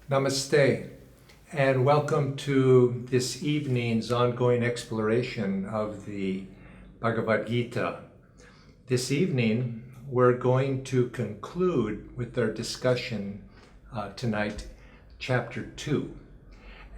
Namaste, and welcome to this evening's ongoing exploration of the Bhagavad Gita. This evening, we're going to conclude with our discussion tonight, chapter 2.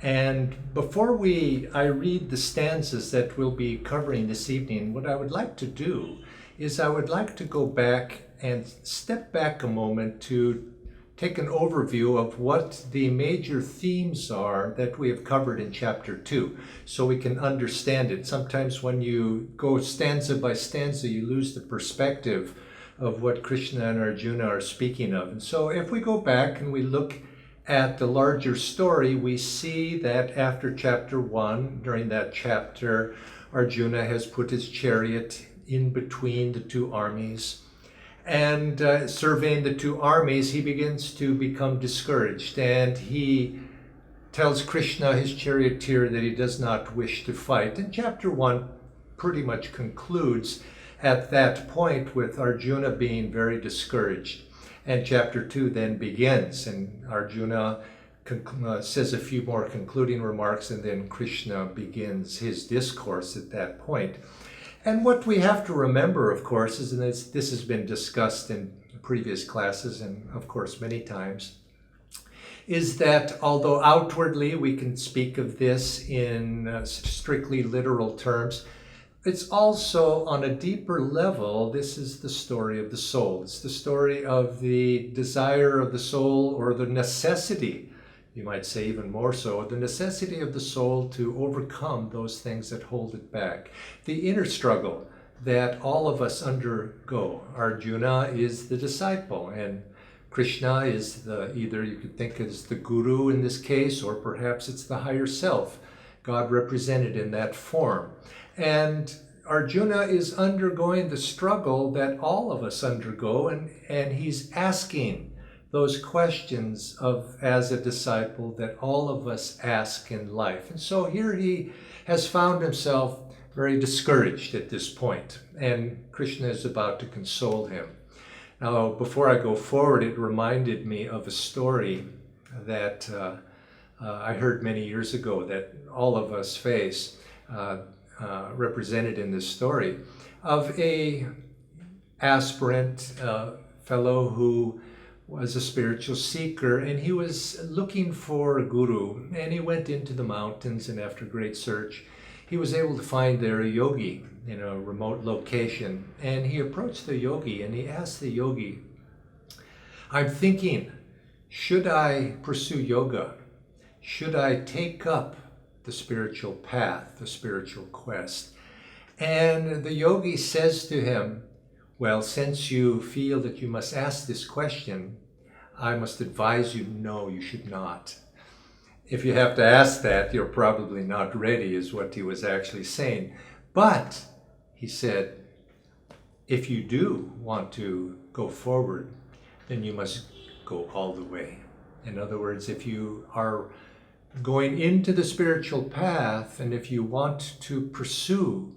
And before I read the stanzas that we'll be covering this evening, what I would like to do is I would like to go back and step back a moment to take an overview of what the major themes are that we have covered in chapter 2, so we can understand it. Sometimes when you go stanza by stanza, you lose the perspective of what Krishna and Arjuna are speaking of. And so if we go back and we look at the larger story, we see that after chapter 1, during that chapter, Arjuna has put his chariot in between the two armies. And surveying the two armies, he begins to become discouraged, and he tells Krishna, his charioteer, that he does not wish to fight. And chapter 1 pretty much concludes at that point with Arjuna being very discouraged. And chapter 2 then begins, and Arjuna says a few more concluding remarks, and then Krishna begins his discourse at that point. And what we have to remember, of course, is, and this has been discussed in previous classes and, of course, many times, is that although outwardly we can speak of this in strictly literal terms, it's also on a deeper level, this is the story of the soul. It's the story of the desire of the soul, or the necessity, you might say even more so, the necessity of the soul to overcome those things that hold it back. The inner struggle that all of us undergo. Arjuna is the disciple, and Krishna is either you could think as the guru in this case, or perhaps it's the higher self, God represented in that form. And Arjuna is undergoing the struggle that all of us undergo, and he's asking those questions as a disciple that all of us ask in life. And so here he has found himself very discouraged at this point, and Krishna is about to console him. Now, before I go forward, it reminded me of a story that I heard many years ago that all of us face, represented in this story, of a aspirant fellow who was a spiritual seeker, and he was looking for a guru, and he went into the mountains, and after great search he was able to find there a yogi in a remote location. And he approached the yogi and he asked the yogi, "I'm thinking, should I pursue yoga? Should I take up the spiritual path, the spiritual quest?" And the yogi says to him, "Well, since you feel that you must ask this question, I must advise you, no, you should not. If you have to ask that, you're probably not ready," is what he was actually saying. "But," he said, "if you do want to go forward, then you must go all the way." In other words, if you are going into the spiritual path, and if you want to pursue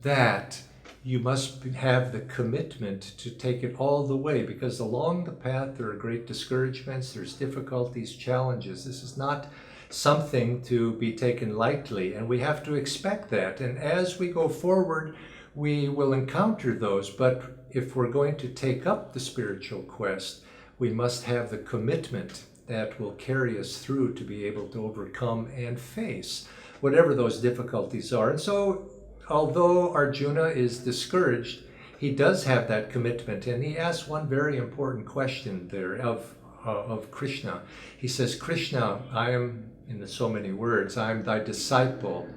that, you must have the commitment to take it all the way, because along the path there are great discouragements, there's difficulties, challenges. This is not something to be taken lightly, and we have to expect that. And as we go forward, we will encounter those. But if we're going to take up the spiritual quest, we must have the commitment that will carry us through to be able to overcome and face whatever those difficulties are. And so, although Arjuna is discouraged, he does have that commitment, and he asks one very important question there of Krishna. He says, "Krishna, I am," in so many words, "I am thy disciple.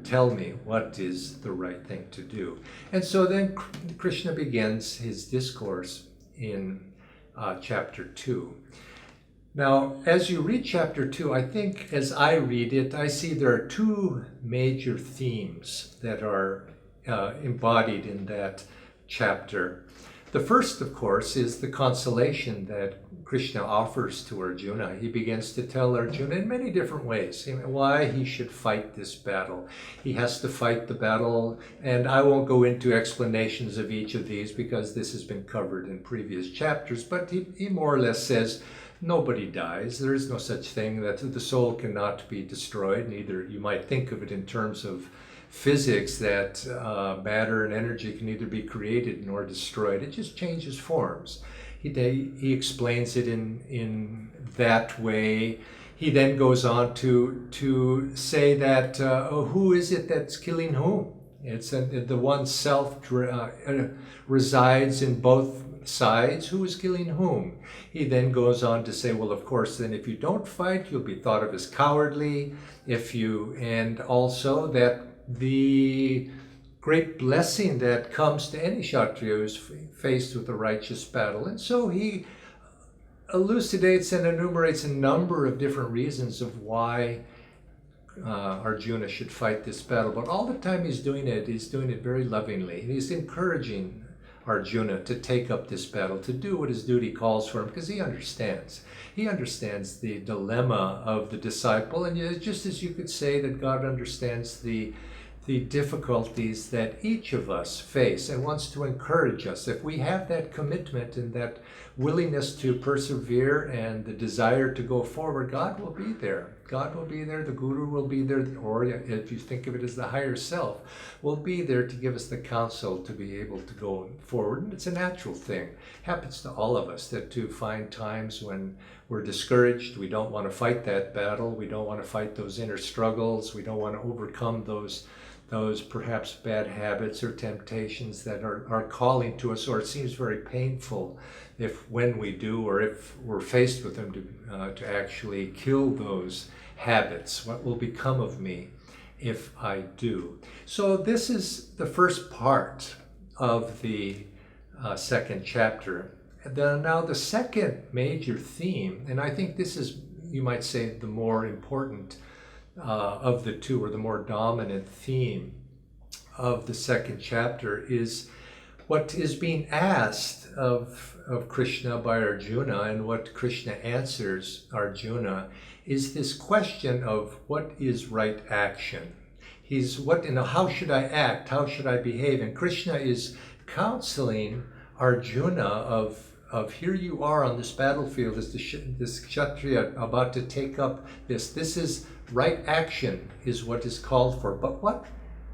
Tell me what is the right thing to do." And so then Krishna begins his discourse in chapter 2. Now, as you read chapter 2, I think as I read it, I see there are two major themes that are embodied in that chapter. The first, of course, is the consolation that Krishna offers to Arjuna. He begins to tell Arjuna in many different ways why he should fight this battle. He has to fight the battle, and I won't go into explanations of each of these because this has been covered in previous chapters, but he more or less says Nobody dies. There is no such thing, that the soul cannot be destroyed. Neither, you might think of it in terms of physics, that matter and energy can either be created nor destroyed. It just changes forms. He explains it in that way. He then goes on to say that who is it that's killing whom? It's the one self resides in both sides. Who is killing whom? He then goes on to say, well, of course, then if you don't fight, you'll be thought of as cowardly. And also that the great blessing that comes to any Kshatriya who is faced with a righteous battle. And so he elucidates and enumerates a number of different reasons of why Arjuna should fight this battle. But all the time he's doing it very lovingly. He's encouraging Arjuna to take up this battle, to do what his duty calls for him, because he understands. He understands the dilemma of the disciple, and just as you could say that God understands the difficulties that each of us face and wants to encourage us. If we have that commitment and that willingness to persevere and the desire to go forward, God will be there. God will be there, the Guru will be there, or if you think of it as the higher self, will be there to give us the counsel to be able to go forward. And it's a natural thing. It happens to all of us, that to find times when we're discouraged, we don't want to fight that battle, we don't want to fight those inner struggles, we don't want to overcome those perhaps bad habits or temptations that are calling to us, or it seems very painful when we do, or if we're faced with them, to actually kill those habits. What will become of me if I do? So this is the first part of the second chapter. Now the second major theme, and I think this is, you might say, the more important of the two, or the more dominant theme of the second chapter, is what is being asked of Krishna by Arjuna, and what Krishna answers Arjuna is this question of what is right action. How should I act? How should I behave? And Krishna is counseling Arjuna of here you are on this battlefield as this Kshatriya about to take up this. This is right action is what is called for. But what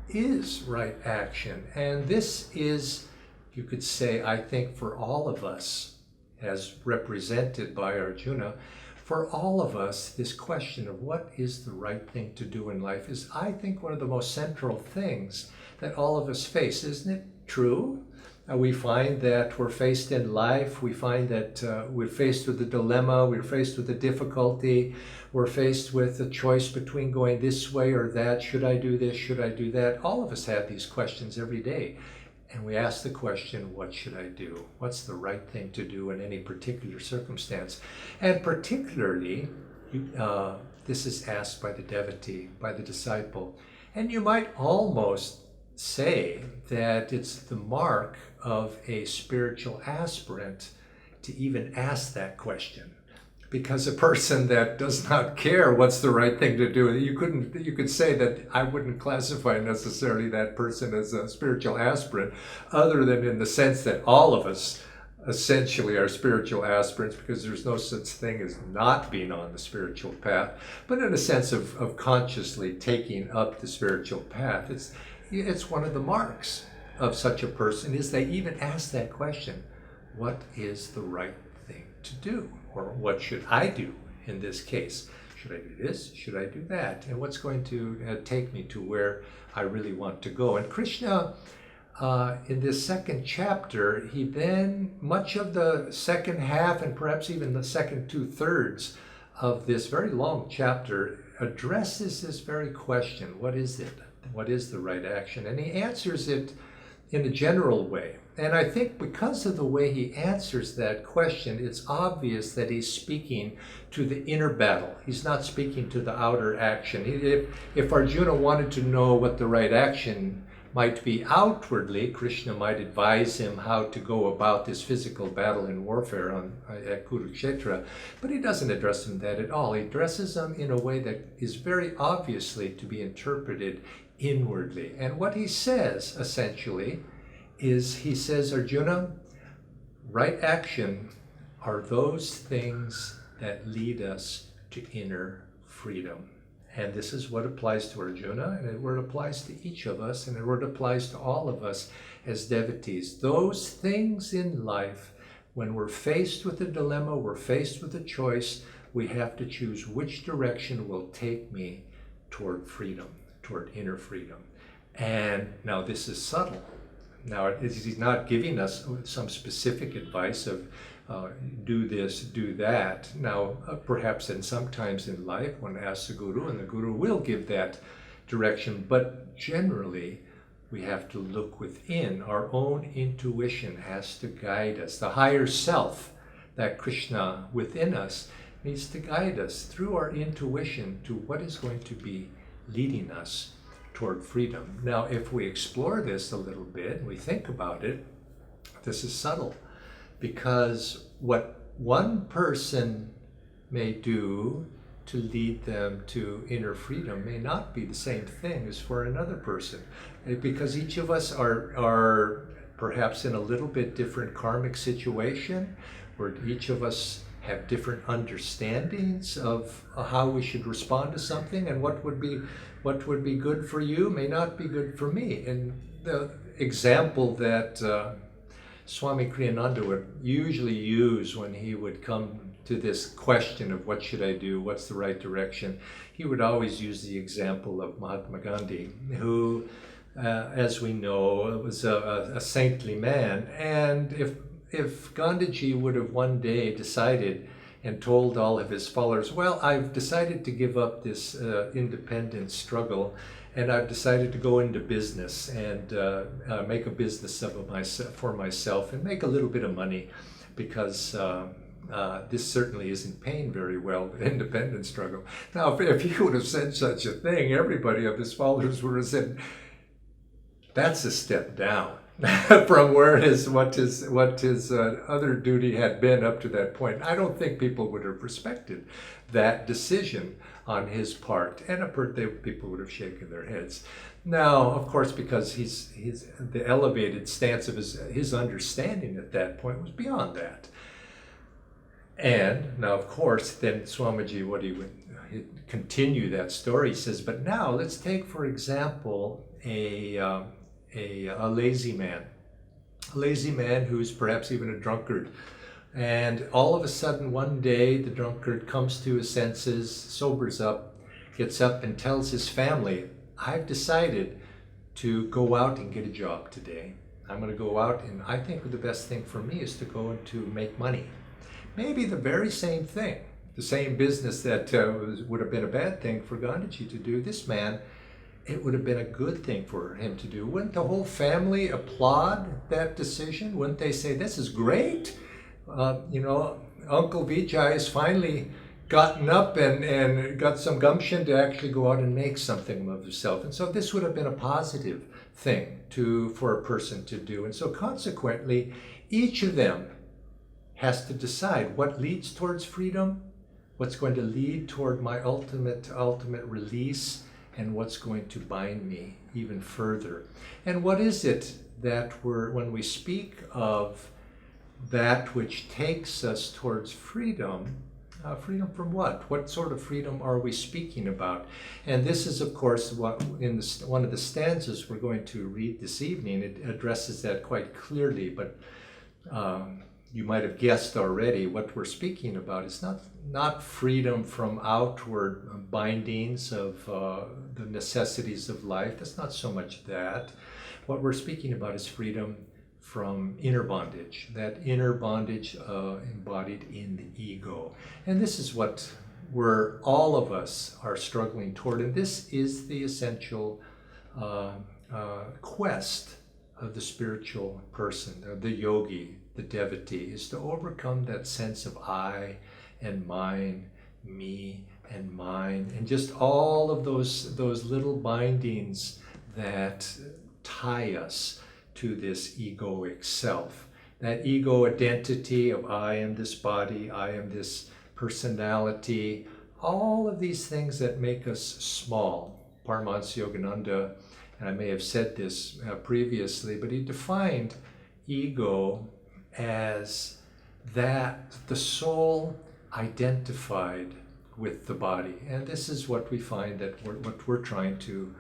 is right action? And this is, you could say, I think for all of us, as represented by Arjuna, for all of us, this question of what is the right thing to do in life is, I think, one of the most central things that all of us face. Isn't it true? We find that we're faced in life, we find that we're faced with a dilemma, we're faced with a difficulty, we're faced with a choice between going this way or that. Should I do this? Should I do that? All of us have these questions every day. And we ask the question, what should I do? What's the right thing to do in any particular circumstance? And particularly, this is asked by the devotee, by the disciple. And you might almost say that it's the mark of a spiritual aspirant to even ask that question, because a person that does not care what's the right thing to do, you could say that I wouldn't classify necessarily that person as a spiritual aspirant, other than in the sense that all of us essentially are spiritual aspirants, because there's no such thing as not being on the spiritual path, but in a sense of consciously taking up the spiritual path. It's one of the marks of such a person is they even ask that question, what is the right thing to do? Or what should I do in this case? Should I do this? Should I do that? And what's going to take me to where I really want to go? And Krishna, in this second chapter, he then, much of the second half and perhaps even the second 2/3 of this very long chapter addresses this very question, what is it? What is the right action? And he answers it in a general way. And I think because of the way he answers that question, it's obvious that he's speaking to the inner battle. He's not speaking to the outer action. If Arjuna wanted to know what the right action might be outwardly, Krishna might advise him how to go about this physical battle and warfare at Kurukshetra, but he doesn't address him that at all. He addresses him in a way that is very obviously to be interpreted inwardly. And what he says, essentially, is he says, Arjuna, right action are those things that lead us to inner freedom. And this is what applies to Arjuna, and what applies to each of us, and what applies to all of us as devotees. Those things in life, when we're faced with a dilemma, we're faced with a choice, we have to choose which direction will take me toward freedom, toward inner freedom. And now this is subtle. Now he's not giving us some specific advice of do this, do that. Now, perhaps sometimes in life one asks the Guru, and the Guru will give that direction, but generally we have to look within. Our own intuition has to guide us. The higher self, that Krishna within us, needs to guide us through our intuition to what is going to be leading us toward freedom. Now, if we explore this a little bit, we think about it, this is subtle, because what one person may do to lead them to inner freedom may not be the same thing as for another person, because each of us are perhaps in a little bit different karmic situation, where each of us have different understandings of how we should respond to something, and what would be good for you may not be good for me. And the example that Swami Kriyananda would usually use when he would come to this question of what should I do, what's the right direction, he would always use the example of Mahatma Gandhi, who, as we know, was a saintly man. And if Gandhiji would have one day decided and told all of his followers, well, I've decided to give up this independent struggle, and I've decided to go into business and make a business for myself and make a little bit of money, because this certainly isn't paying very well, the independent struggle. Now, if he would have said such a thing, everybody of his followers would have said, that's a step down from what his other duty had been up to that point. I don't think people would have respected that decision on his part, and people would have shaken their heads. Now, of course, because the elevated stance of his understanding at that point was beyond that. And now, of course, then Swamiji, he'd continue that story. He says, but now let's take, for example, a lazy man. A lazy man who's perhaps even a drunkard. And all of a sudden, one day, the drunkard comes to his senses, sobers up, gets up and tells his family, I've decided to go out and get a job today. I'm going to go out, and I think the best thing for me is to go and to make money. Maybe the very same thing, the same business that would have been a bad thing for Gandhiji to do. This man, it would have been a good thing for him to do. Wouldn't the whole family applaud that decision? Wouldn't they say, this is great? Uncle Vijay has finally gotten up and got some gumption to actually go out and make something of himself. And so this would have been a positive thing for a person to do. And so consequently, each of them has to decide what leads towards freedom, what's going to lead toward my ultimate release, and what's going to bind me even further. And what is it that when we speak of that which takes us towards freedom, freedom from what? What sort of freedom are we speaking about? And this is, of course, what in one of the stanzas we're going to read this evening. It addresses that quite clearly, but you might have guessed already what we're speaking about. It's not freedom from outward bindings of the necessities of life. That's not so much that. What we're speaking about is freedom from inner bondage, that inner bondage embodied in the ego. And this is what all of us are struggling toward, and this is the essential quest of the spiritual person, the yogi, the devotee, is to overcome that sense of I and mine, me and mine, and just all of those little bindings that tie us to this egoic self. That ego identity of I am this body, I am this personality, all of these things that make us small. Paramahansa Yogananda, and I may have said this previously, but he defined ego as that the soul identified with the body. And this is what we find that what we're trying to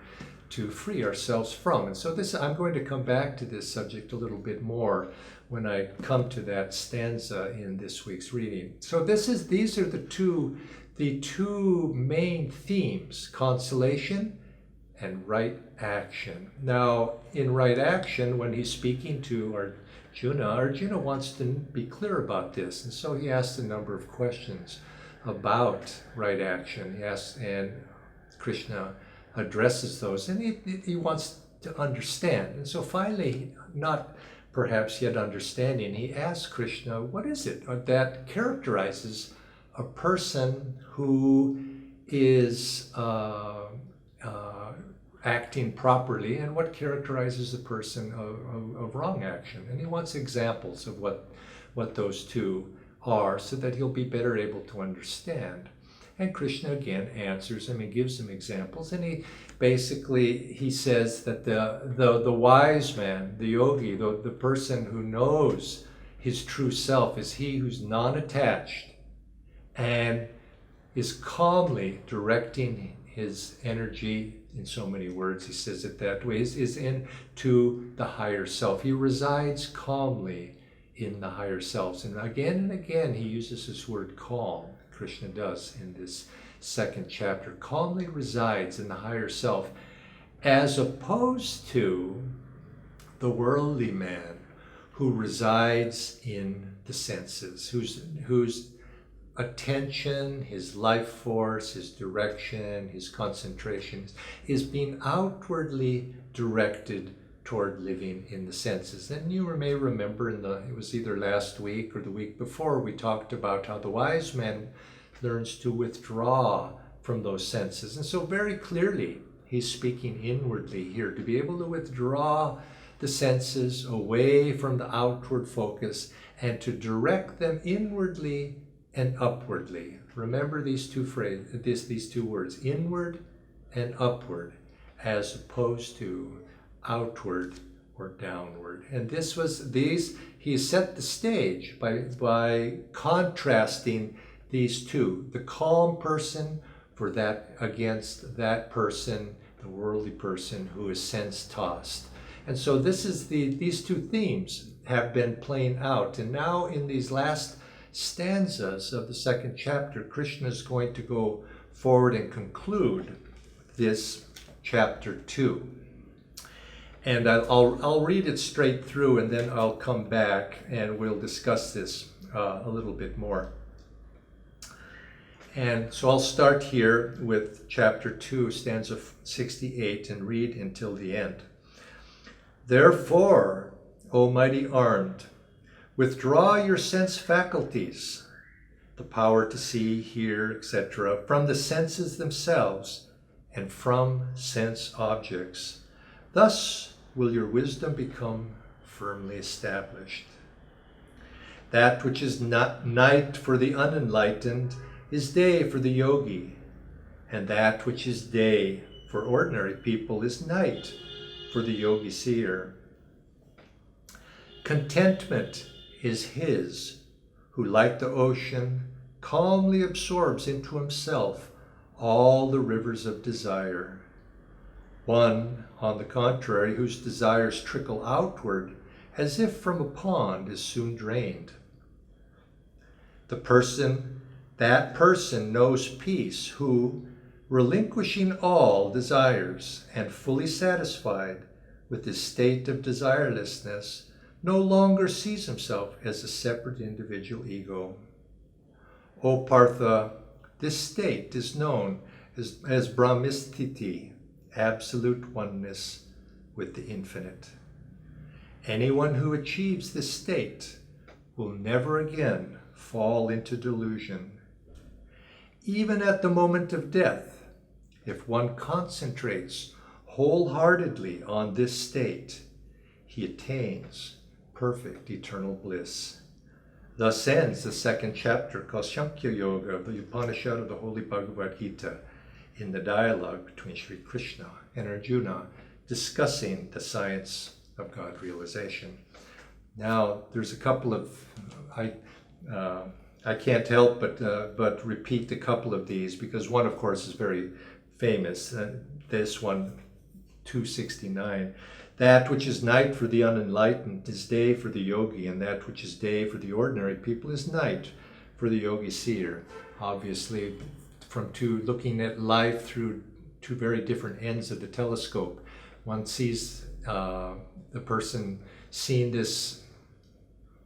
free ourselves from. And so I'm going to come back to this subject a little bit more when I come to that stanza in this week's reading. So these are the two main themes: consolation and right action. Now, in right action, when he's speaking to Arjuna wants to be clear about this, and so he asks a number of questions about right action. He asks, and Krishna addresses those, and he wants to understand. And so finally, not perhaps yet understanding, he asks Krishna, what is it that characterizes a person who is acting properly, and what characterizes a person of wrong action? And he wants examples of what those two are, so that he'll be better able to understand. And Krishna again answers him and gives him examples, and he says that the wise man, the yogi, the person who knows his true self, is he who's non-attached and is calmly directing his energy, in so many words, he says it that way, is into the higher self. He resides calmly in the higher selves. And again, he uses this word calm. Krishna does in this second chapter. Calmly resides in the higher self, as opposed to the worldly man who resides in the senses, whose attention, his life force, his direction, his concentration is being outwardly directed toward living in the senses. And you may remember it was either last week or the week before, we talked about how the wise man learns to withdraw from those senses. And so very clearly, he's speaking inwardly here, to be able to withdraw the senses away from the outward focus and to direct them inwardly and upwardly. Remember these two words, inward and upward, as opposed to outward or downward. And he set the stage by contrasting these two, the calm person against that person, the worldly person who is sense tossed. And so these two themes have been playing out. And now in these last stanzas of the second chapter, Krishna is going to go forward and conclude this chapter 2. And I'll read it straight through, and then I'll come back and we'll discuss this a little bit more. And so I'll start here with chapter 2, stanza 68, and read until the end. Therefore, O mighty armed, withdraw your sense faculties, the power to see, hear, etc., from the senses themselves and from sense objects. Thus will your wisdom become firmly established. That which is not night for the unenlightened is day for the yogi, and that which is day for ordinary people is night for the yogi seer. Contentment is his who, like the ocean, calmly absorbs into himself all the rivers of desire. One, on the contrary, whose desires trickle outward as if from a pond, is soon drained. That person knows peace who, relinquishing all desires and fully satisfied with his state of desirelessness, no longer sees himself as a separate individual ego. O Partha, this state is known as Brahmisthiti, absolute oneness with the infinite. Anyone who achieves this state will never again fall into delusion. Even at the moment of death, if one concentrates wholeheartedly on this state, he attains perfect eternal bliss. Thus ends the second chapter called Sankhya Yoga of the Upanishad of the Holy Bhagavad Gita, in the dialogue between Sri Krishna and Arjuna, discussing the science of God realization. Now, there's a couple of I can't help but repeat a couple of these, because one, of course, is very famous. This one, 269. That which is night for the unenlightened is day for the yogi, and that which is day for the ordinary people is night for the yogi seer. Obviously, looking at life through two very different ends of the telescope. One sees the person seeing this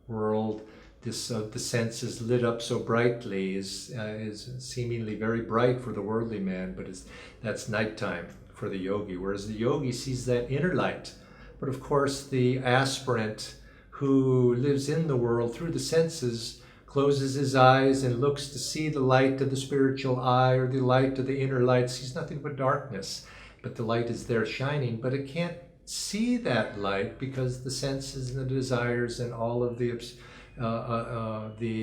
world, the senses lit up so brightly is seemingly very bright for the worldly man, but that's nighttime for the yogi, whereas the yogi sees that inner light. But of course, the aspirant who lives in the world through the senses closes his eyes and looks to see the light of the spiritual eye, or the light of the inner light, sees nothing but darkness. But the light is there shining, but it can't see that light because the senses and the desires and all of the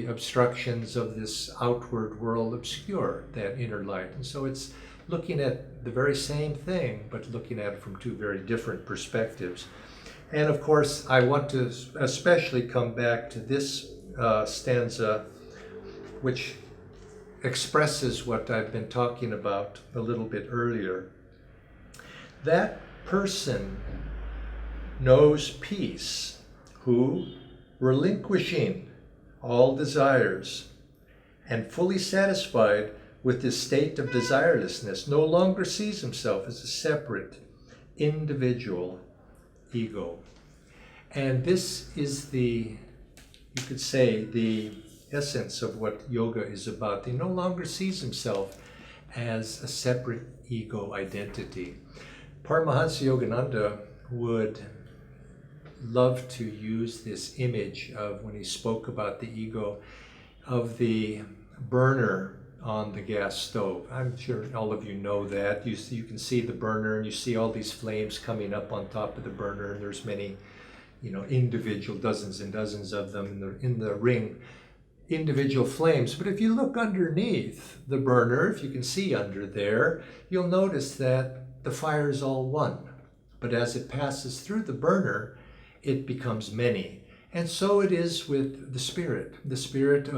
obstructions of this outward world obscure that inner light. And so it's looking at the very same thing, but looking at it from two very different perspectives. And of course, I want to especially come back to this stanza, which expresses what I've been talking about a little bit earlier. That person knows peace who, relinquishing all desires and fully satisfied with this state of desirelessness, no longer sees himself as a separate individual ego. And this is you could say, the essence of what yoga is about. He no longer sees himself as a separate ego identity. Paramahansa Yogananda would love to use this image of, when he spoke about the ego, of the burner on the gas stove. I'm sure all of you know that. You can see the burner, and you see all these flames coming up on top of the burner, and there's many, individual, dozens and dozens of them in the ring, individual flames. But if you look underneath the burner, if you can see under there, you'll notice that the fire is all one. But as it passes through the burner, it becomes many. And so it is with the spirit. The spirit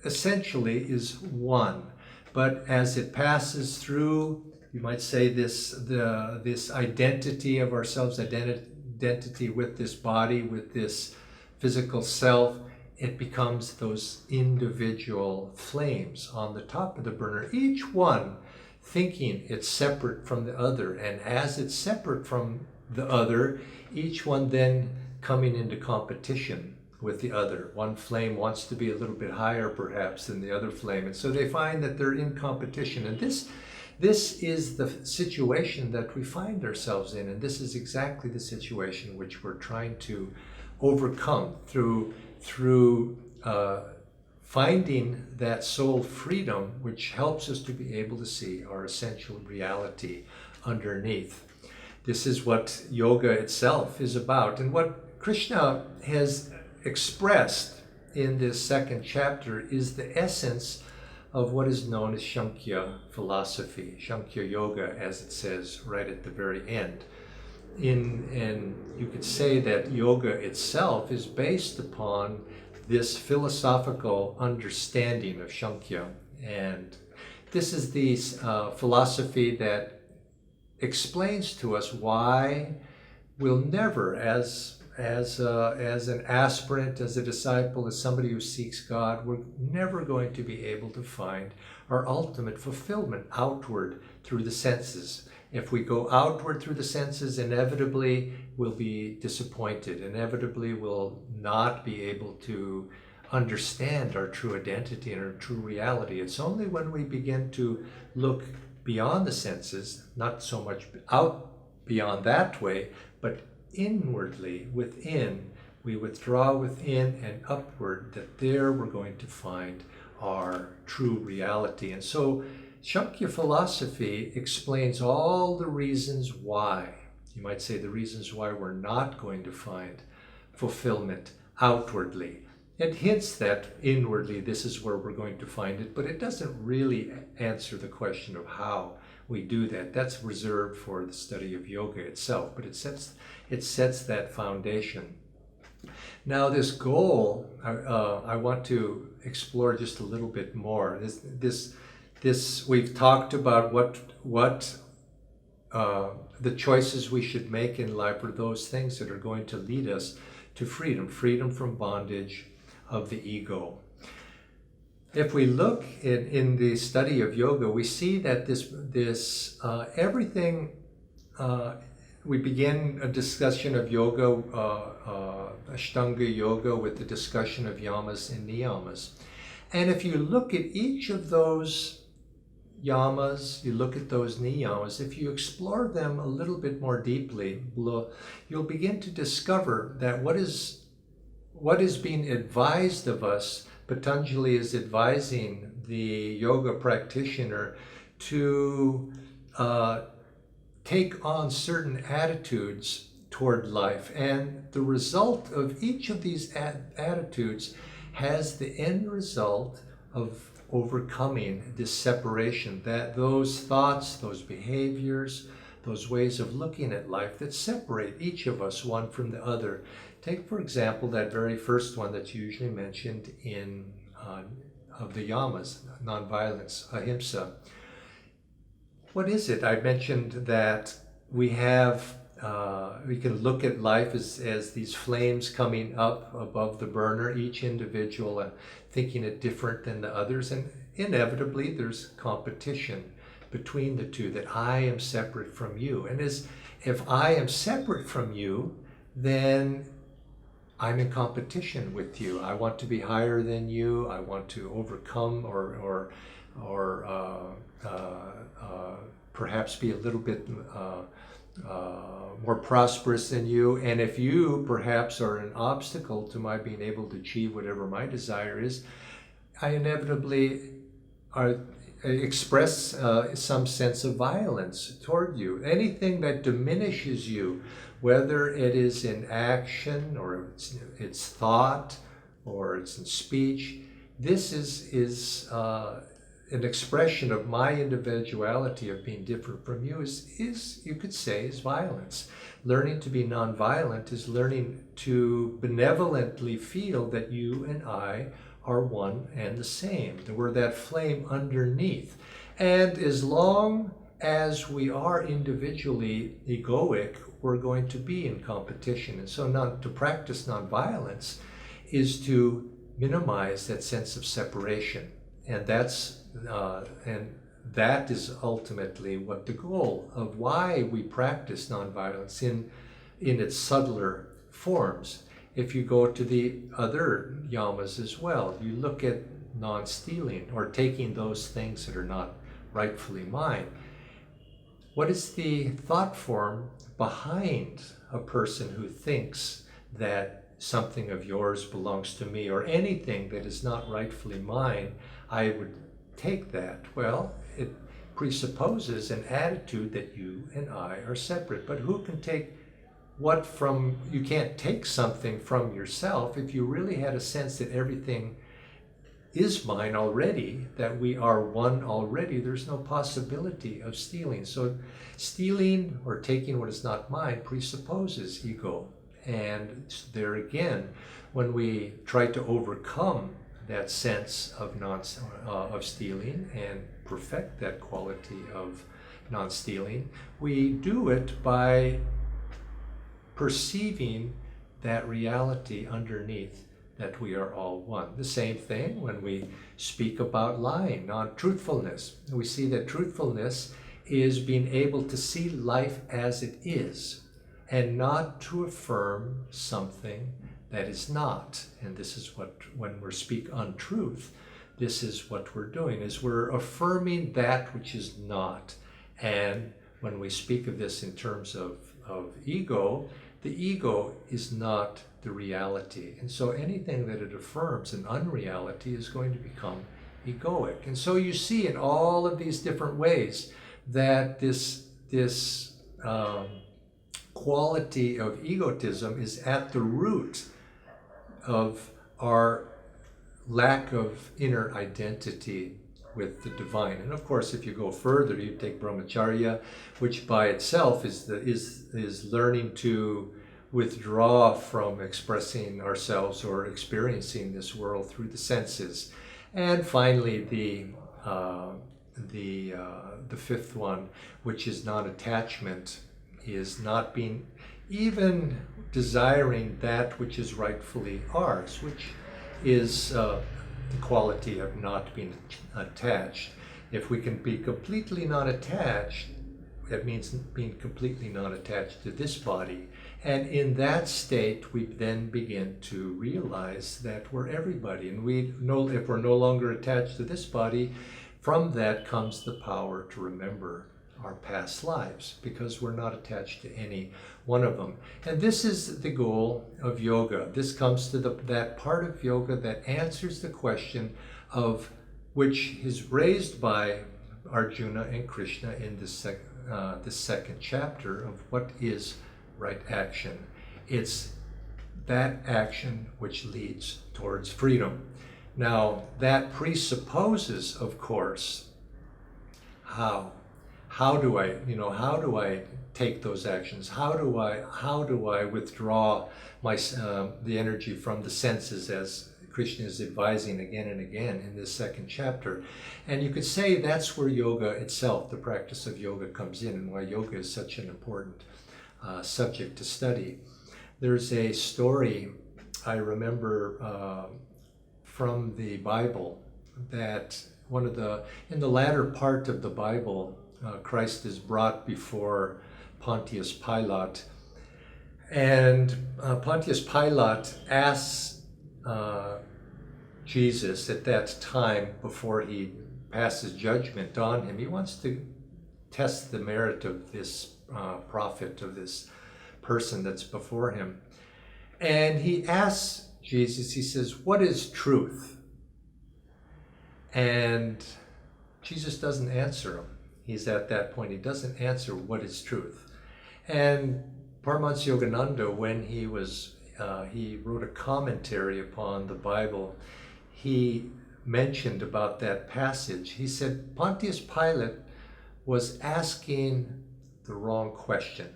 essentially is one. But as it passes through, you might say, this identity of ourselves, identity with this body, with this physical self, it becomes those individual flames on the top of the burner, each one thinking it's separate from the other. And as it's separate from the other, each one then coming into competition with the other. One flame wants to be a little bit higher perhaps than the other flame, and so they find that they're in competition. And this is the situation that we find ourselves in, and this is exactly the situation which we're trying to overcome through finding that soul freedom, which helps us to be able to see our essential reality underneath. This is what yoga itself is about, and what Krishna has expressed in this second chapter is the essence of what is known as Samkhya philosophy, Samkhya yoga, as it says right at the very end. And you could say that yoga itself is based upon this philosophical understanding of Samkhya. And this is the philosophy that explains to us why we'll never, as an aspirant, as a disciple, as somebody who seeks God, we're never going to be able to find our ultimate fulfillment outward through the senses. If we go outward through the senses, inevitably we'll be disappointed. Inevitably we'll not be able to understand our true identity and our true reality. It's only when we begin to look beyond the senses, not so much out beyond that way, but inwardly, within, we withdraw within and upward, that there we're going to find our true reality. And so Samkhya philosophy explains all the reasons why, you might say the reasons why we're not going to find fulfillment outwardly. It hints that inwardly this is where we're going to find it, but it doesn't really answer the question of how we do that. That's reserved for the study of yoga itself, but it sets that foundation. Now, this goal, I want to explore just a little bit more. This we've talked about what the choices we should make in life are those things that are going to lead us to freedom from bondage of the ego. If we look in the study of yoga, we see that everything. We begin a discussion of yoga, Ashtanga yoga, with the discussion of yamas and niyamas. And if you look at each of those yamas, you look at those niyamas, if you explore them a little bit more deeply, you'll begin to discover that what is being advised of us, Patanjali is advising the yoga practitioner to take on certain attitudes toward life, and the result of each of these attitudes has the end result of overcoming this separation, that those thoughts, those behaviors, those ways of looking at life that separate each of us one from the other. Take, for example, that very first one that's usually mentioned in of the yamas, nonviolence, ahimsa. What is it? I mentioned that we can look at life as these flames coming up above the burner, each individual thinking it different than the others, and inevitably there's competition between the two, that I am separate from you. And if I am separate from you, then I'm in competition with you. I want to be higher than you. I want to overcome or perhaps be a little bit more prosperous than you. And if you perhaps are an obstacle to my being able to achieve whatever my desire is, I inevitably express some sense of violence toward you. Anything that diminishes you, whether it is in action or it's thought or it's in speech, this is an expression of my individuality, of being different from you, is you could say, is violence. Learning to be nonviolent is learning to benevolently feel that you and I are one and the same. We're that flame underneath. And as long as we are individually egoic, we're going to be in competition. And so to practice nonviolence is to minimize that sense of separation. And that is ultimately what the goal of why we practice nonviolence in its subtler forms. If you go to the other yamas as well, you look at non-stealing, or taking those things that are not rightfully mine. What is the thought form behind a person who thinks that something of yours belongs to me, or anything that is not rightfully mine, I would take that? Well, it presupposes an attitude that you and I are separate. But who can take what from, you can't take something from yourself. If you really had a sense that everything is mine already, that we are one already, there's no possibility of stealing. So stealing or taking what is not mine presupposes ego. And there again, when we try to overcome that sense of of stealing and perfect that quality of non-stealing, we do it by perceiving that reality underneath, that we are all one. The same thing when we speak about lying, non-truthfulness. We see that truthfulness is being able to see life as it is and not to affirm something that is not. And this is what, when we speak untruth, this is what we're doing, is we're affirming that which is not. And when we speak of this in terms of ego, the ego is not the reality. And so anything that it affirms an unreality is going to become egoic. And so you see in all of these different ways that this quality of egotism is at the root of our lack of inner identity with the divine. And of course, if you go further, you take brahmacharya, which by itself is learning to withdraw from expressing ourselves or experiencing this world through the senses. And finally, the fifth one, which is non-attachment, is not being even desiring that which is rightfully ours, which is the quality of not being attached. If we can be completely non-attached, that means being completely non-attached to this body. And in that state, we then begin to realize that we're everybody. And we know if we're no longer attached to this body, from that comes the power to remember our past lives, because we're not attached to any one of them. And this is the goal of yoga. This comes to that part of yoga that answers the question of which is raised by Arjuna and Krishna in this second chapter of what is right action. It's that action which leads towards freedom. Now, that presupposes, of course, how do I take those actions? How do I withdraw the energy from the senses, as Krishna is advising again and again in this second chapter? And you could say that's where yoga itself, the practice of yoga, comes in, and why yoga is such an important subject to study. There's a story I remember from the Bible that in the latter part of the Bible, Christ is brought before Pontius Pilate, and Pontius Pilate asks Jesus at that time, before he passes judgment on him, he wants to test the merit of this prophet, of this person that's before him. And he asks Jesus, he says, "What is truth?" And Jesus doesn't answer him. He's at that point, he doesn't answer what is truth. And Paramahansa Yogananda, when he wrote a commentary upon the Bible, he mentioned about that passage. He said Pontius Pilate was asking the wrong question.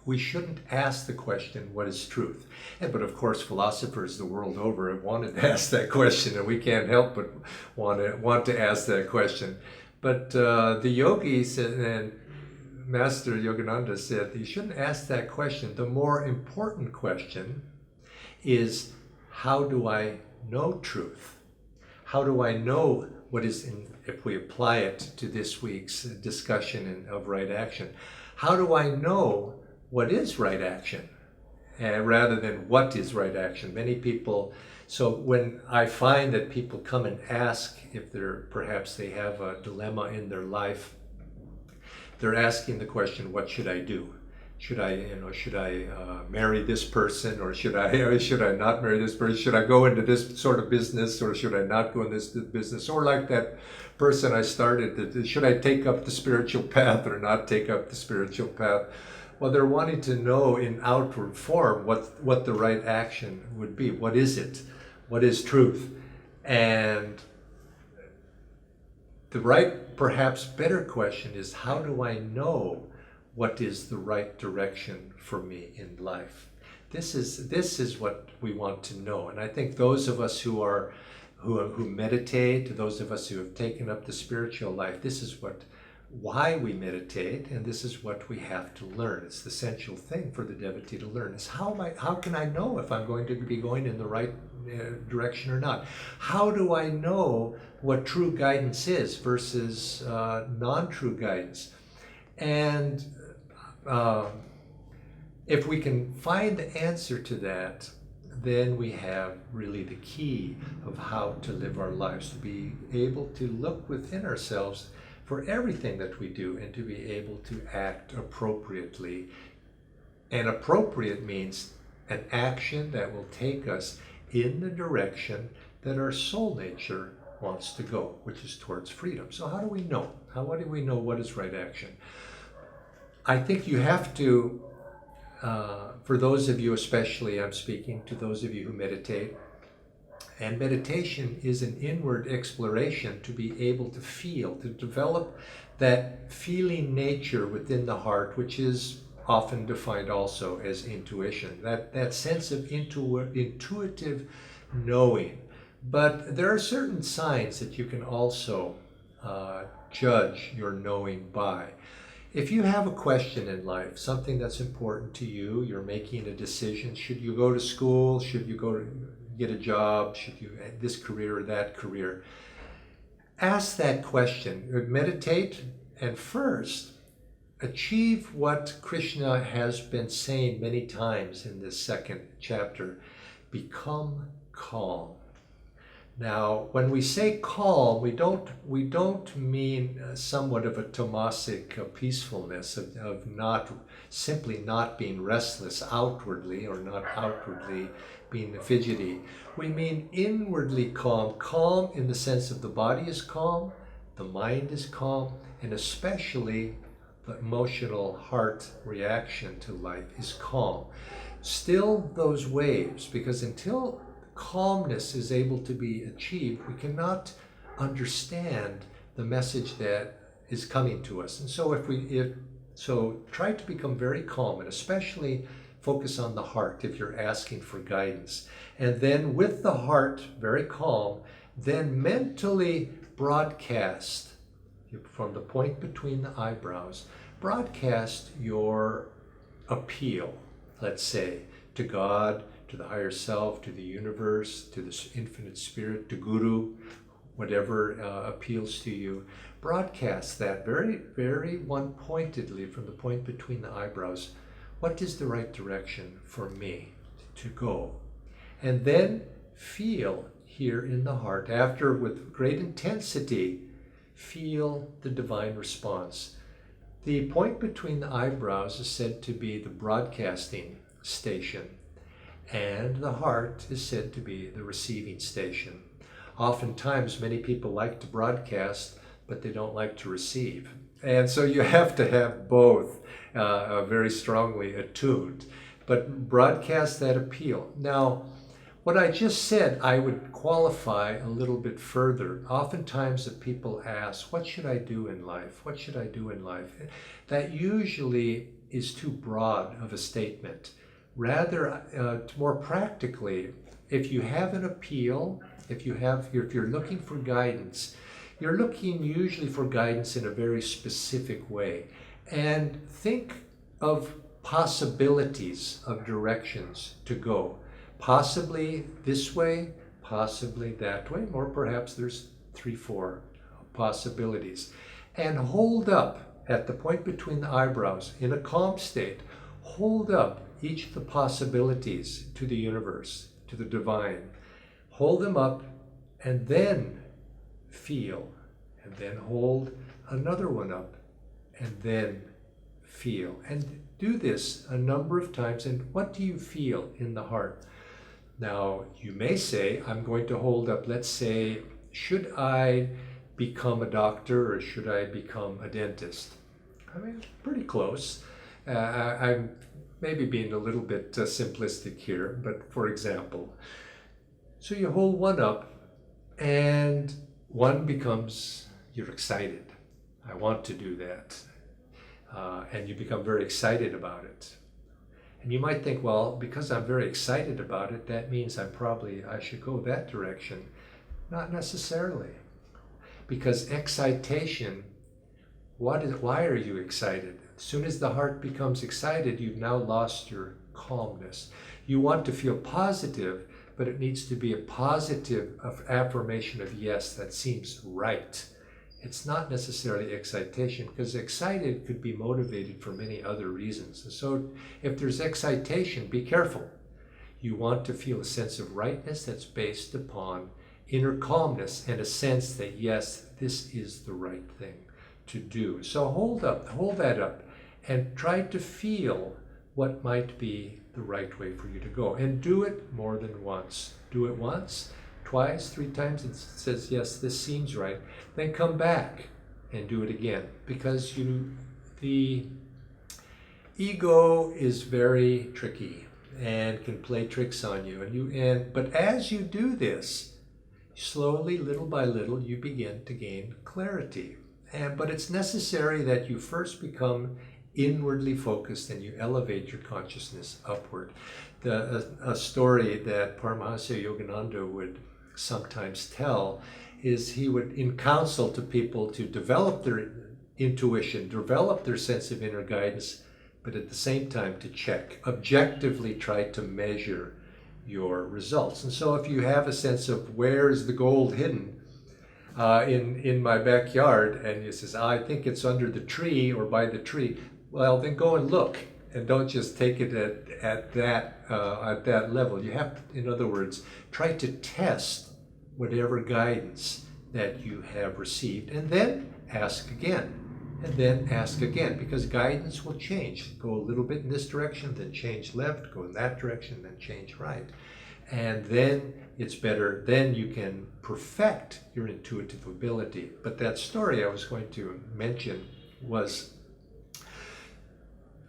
We shouldn't ask the question, what is truth? But of course, philosophers the world over have wanted to ask that question, and we can't help but want to ask that question. But the yogi said, and Master Yogananda said, you shouldn't ask that question. The more important question is, how do I know truth? How do I know what is, if we apply it to this week's discussion of right action, how do I know what is right action, rather than what is right action? Many people, so when I find that people come and ask if perhaps they have a dilemma in their life, they're asking the question, what should I do? Should I marry this person, or should I not marry this person? Should I go into this sort of business, or should I not go in this business? Or like that person I started, should I take up the spiritual path or not take up the spiritual path? Well, they're wanting to know in outward form what the right action would be. What is it? What is truth? And the right, perhaps better question is, how do I know what is the right direction for me in life? This is what we want to know. And I think those of us who meditate, those of us who have taken up the spiritual life, this is why we meditate, and this is what we have to learn. It's the essential thing for the devotee to learn, is how can I know if I'm going to be going in the right direction or not? How do I know what true guidance is versus non-true guidance? And if we can find the answer to that, then we have really the key of how to live our lives, to be able to look within ourselves for everything that we do, and to be able to act appropriately. And appropriate means an action that will take us in the direction that our soul nature wants to go, which is towards freedom. So how do we know? How do we know what is right action? I think you have to, for those of you especially, I'm speaking to those of you who meditate, and meditation is an inward exploration to be able to feel, to develop that feeling nature within the heart, which is often defined also as intuition, that sense of intuitive knowing. But there are certain signs that you can also judge your knowing by. If you have a question in life, something that's important to you, you're making a decision, should you go to school, should you go to get a job, should you this career or that career, ask that question, meditate, and first achieve what Krishna has been saying many times in this second chapter: become calm. Now, when we say calm, we don't mean somewhat of a tamasic peacefulness of not simply not being restless outwardly or not outwardly being fidgety. We mean inwardly calm, calm in the sense of the body is calm, the mind is calm, and especially the emotional heart reaction to life is calm. Still those waves, because until calmness is able to be achieved, we cannot understand the message that is coming to us. And so so try to become very calm, and especially focus on the heart if you're asking for guidance. And then with the heart very calm, then mentally broadcast from the point between the eyebrows, broadcast your appeal, let's say, to God, to the higher self, to the universe, to the infinite spirit, to Guru, whatever appeals to you. Broadcast that very, very one-pointedly from the point between the eyebrows. What is the right direction for me to go? And then feel here in the heart, after with great intensity, feel the divine response. The point between the eyebrows is said to be the broadcasting station, and the heart is said to be the receiving station. Oftentimes, many people like to broadcast, but they don't like to receive. And so you have to have both very strongly attuned. But broadcast that appeal. Now, what I just said, I would qualify a little bit further. Oftentimes, if people ask, what should I do in life? What should I do in life? That usually is too broad of a statement. Rather, more practically, if you have an appeal, if you're looking for guidance, you're looking usually for guidance in a very specific way. And think of possibilities of directions to go. Possibly this way, possibly that way, or perhaps there's 3-4 possibilities. And hold up at the point between the eyebrows in a calm state, hold up each of the possibilities to the universe, to the divine. Hold them up and then feel, and then hold another one up and then feel. And do this a number of times. And what do you feel in the heart? Now, you may say, I'm going to hold up, let's say, should I become a doctor or should I become a dentist? I mean, pretty close. I'm maybe being a little bit simplistic here, but for example, so you hold one up and one becomes, you're excited. I want to do that. And you become very excited about it. And you might think, well, because I'm very excited about it, that means I should go that direction. Not necessarily. Because excitation, why are you excited? As soon as the heart becomes excited, you've now lost your calmness. You want to feel positive, but it needs to be a positive affirmation of yes, that seems right. It's not necessarily excitation, because excited could be motivated for many other reasons. And so if there's excitation, be careful. You want to feel a sense of rightness that's based upon inner calmness and a sense that yes, this is the right thing to do. So hold that up and try to feel what might be the right way for you to go. And do it more than once. Do it once, twice, 3 times, and says, yes, this seems right. Then come back and do it again, because the ego is very tricky and can play tricks on you. But as you do this, slowly, little by little, you begin to gain clarity. But it's necessary that you first become inwardly focused and you elevate your consciousness upward. A story that Paramahansa Yogananda would sometimes tell is he would, in counsel to people to develop their intuition, develop their sense of inner guidance, but at the same time to check, objectively try to measure your results. And so if you have a sense of where is the gold hidden in my backyard, and you says, I think it's under the tree or by the tree, well, then go and look, and don't just take it at that level. You have to, in other words, try to test whatever guidance that you have received, and then ask again, and then ask again, because guidance will change. Go a little bit in this direction, then change left, go in that direction, then change right. And then it's better, then you can perfect your intuitive ability. But that story I was going to mention was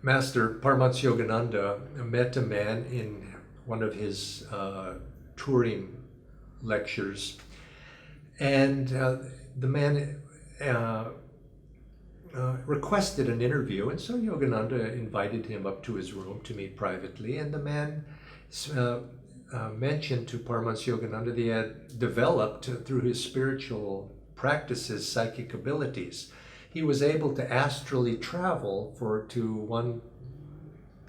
Master Paramahansa Yogananda met a man in one of his touring lectures, and the man requested an interview, and so Yogananda invited him up to his room to meet privately, and the man mentioned to Paramahansa Yogananda that he had developed through his spiritual practices psychic abilities. He was able to astrally travel to one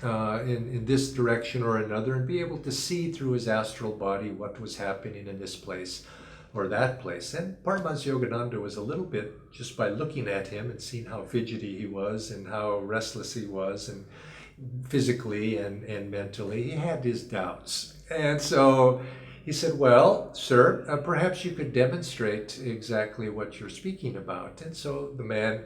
in this direction or another, and be able to see through his astral body what was happening in this place or that place. And Paramahansa Yogananda was a little bit, just by looking at him and seeing how fidgety he was and how restless he was, and physically and mentally, he had his doubts. And so he said, well, sir, perhaps you could demonstrate exactly what you're speaking about. And so the man,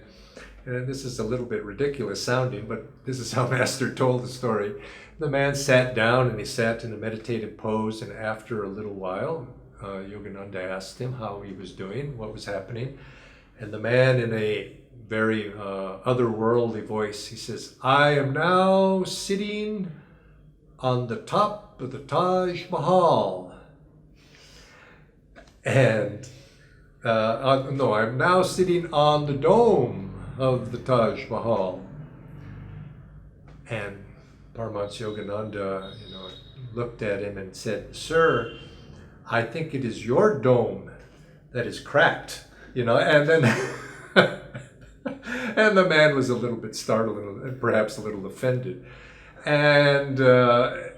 and this is a little bit ridiculous sounding, but this is how Master told the story. The man sat down, and he sat in a meditative pose, and after a little while, Yogananda asked him how he was doing, what was happening. And the man, in a very otherworldly voice, he says, I am now sitting on the top of the Taj Mahal. And, no, I'm now sitting on the dome of the Taj Mahal. And Paramahansa Yogananda, looked at him and said, sir, I think it is your dome that is cracked, and then and the man was a little bit startled and perhaps a little offended. And so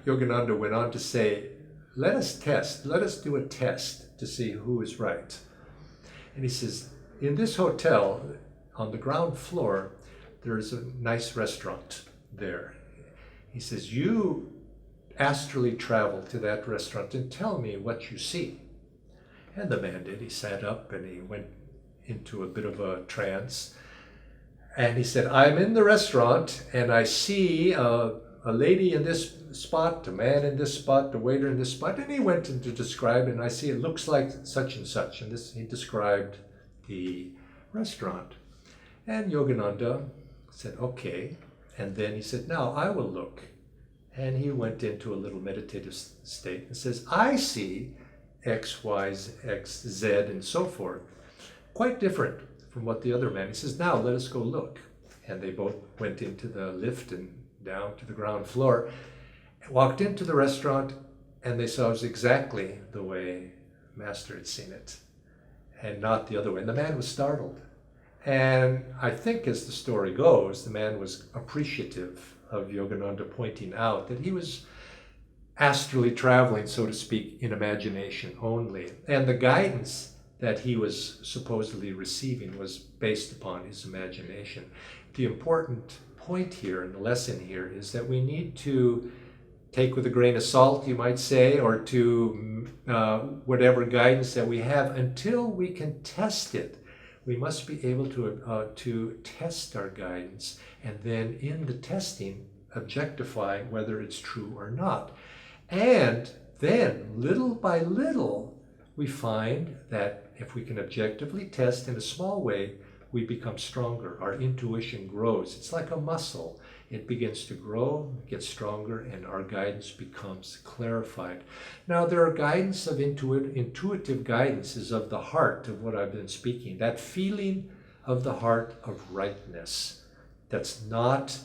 Yogananda went on to say, let us do a test to see who is right. And he says, in this hotel, on the ground floor, there's a nice restaurant there. He says, you astrally travel to that restaurant and tell me what you see. And the man did. He sat up and he went into a bit of a trance. And he said, I'm in the restaurant and I see a lady in this spot, a man in this spot, a waiter in this spot. And he went into describe, and I see it looks like such and such. And he described the restaurant. And Yogananda said, okay. And then he said, now I will look. And he went into a little meditative state and says, I see X, Y, X, Z, and so forth. Quite different from what the other man. He says, now let us go look. And they both went into the lift and down to the ground floor, walked into the restaurant, and they saw it was exactly the way Master had seen it, and not the other way. And the man was startled. And I think, as the story goes, the man was appreciative of Yogananda pointing out that he was astrally traveling, so to speak, in imagination only. And the guidance that he was supposedly receiving was based upon his imagination. The important point here and the lesson here is that we need to take with a grain of salt, you might say, or to whatever guidance that we have until we can test it. We must be able to test our guidance, and then in the testing, objectify whether it's true or not. And then, little by little, we find that if we can objectively test in a small way, we become stronger. Our intuition grows. It's like a muscle. It begins to grow, gets stronger, and our guidance becomes clarified. Now, there are guidance of intuitive guidance is of the heart of what I've been speaking. That feeling of the heart of rightness. That's not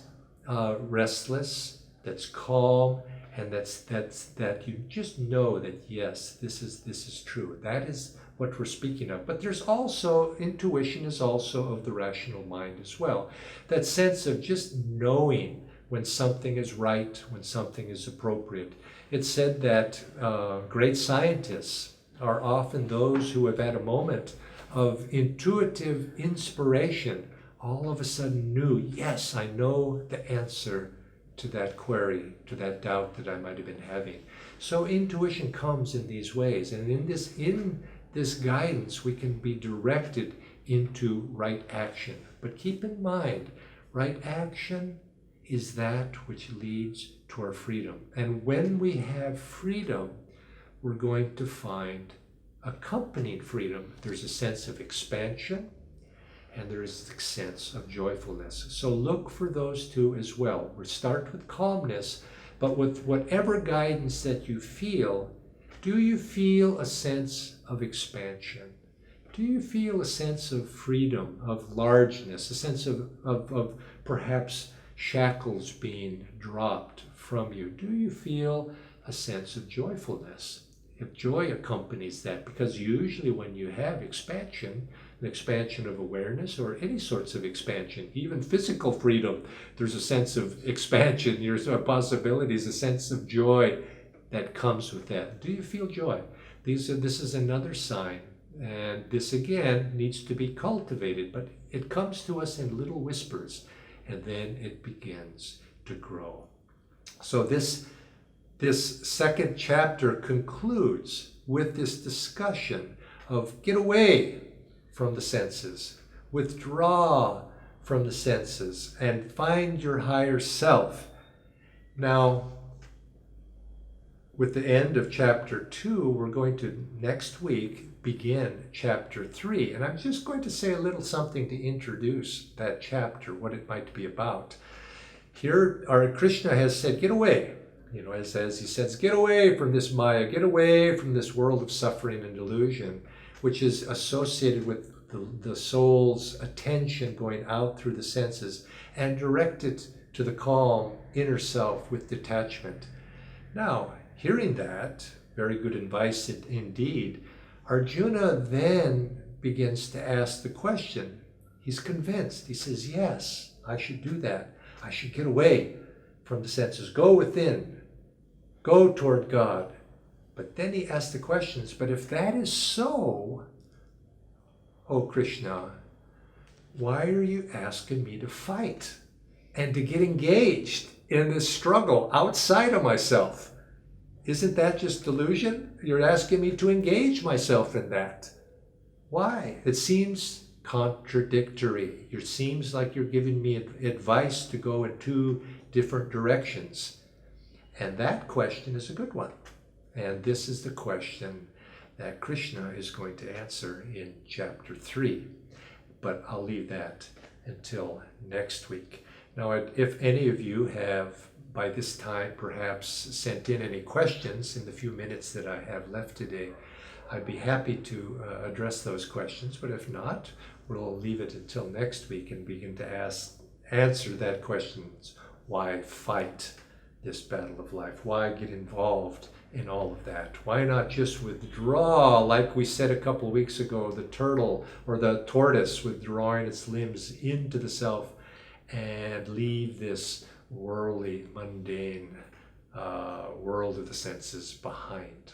restless, that's calm, and that you just know that yes, this is true. That is what we're speaking of. But there's also, intuition is also of the rational mind as well. That sense of just knowing when something is right, when something is appropriate. It's said that great scientists are often those who have had a moment of intuitive inspiration, all of a sudden knew, yes, I know the answer to that query, to that doubt that I might have been having. So intuition comes in these ways, and in this guidance we can be directed into right action. But keep in mind, right action is that which leads to our freedom. And when we have freedom, we're going to find accompanying freedom, there's a sense of expansion and there is a sense of joyfulness. So look for those two as well. We start with calmness, but with whatever guidance that you feel, do you feel a sense of expansion? Do you feel a sense of freedom, of largeness, a sense of perhaps shackles being dropped from you? Do you feel a sense of joyfulness? If joy accompanies that, because usually when you have expansion, an expansion of awareness or any sorts of expansion, even physical freedom, there's a sense of expansion, there's possibilities, a sense of joy that comes with that. Do you feel joy? This is another sign, and this again needs to be cultivated, but it comes to us in little whispers, and then it begins to grow. So this second chapter concludes with this discussion of get away from the senses, withdraw from the senses, and find your higher self. Now, with the end of chapter 2, we're going to next week begin chapter 3. And I'm just going to say a little something to introduce that chapter, what it might be about. Here, our Krishna has said, get away. As he says, get away from this Maya, get away from this world of suffering and delusion, which is associated with the soul's attention going out through the senses, and direct it to the calm inner self with detachment. Now, hearing that, very good advice indeed, Arjuna then begins to ask the question. He's convinced. He says, yes, I should do that. I should get away from the senses. Go within. Go toward God. But then he asks the questions, but if that is so, oh Krishna, why are you asking me to fight and to get engaged in this struggle outside of myself? Isn't that just delusion? You're asking me to engage myself in that. Why? It seems contradictory. It seems like you're giving me advice to go in two different directions. And that question is a good one. And this is the question that Krishna is going to answer in chapter 3. But I'll leave that until next week. Now, if any of you have by this time perhaps sent in any questions in the few minutes that I have left today, I'd be happy to address those questions. But if not, we'll leave it until next week and begin to answer that question. Why fight this battle of life? Why get involved in all of that? Why not just withdraw, like we said a couple of weeks ago, the turtle or the tortoise withdrawing its limbs into the self and leave this worldly, mundane world of the senses behind?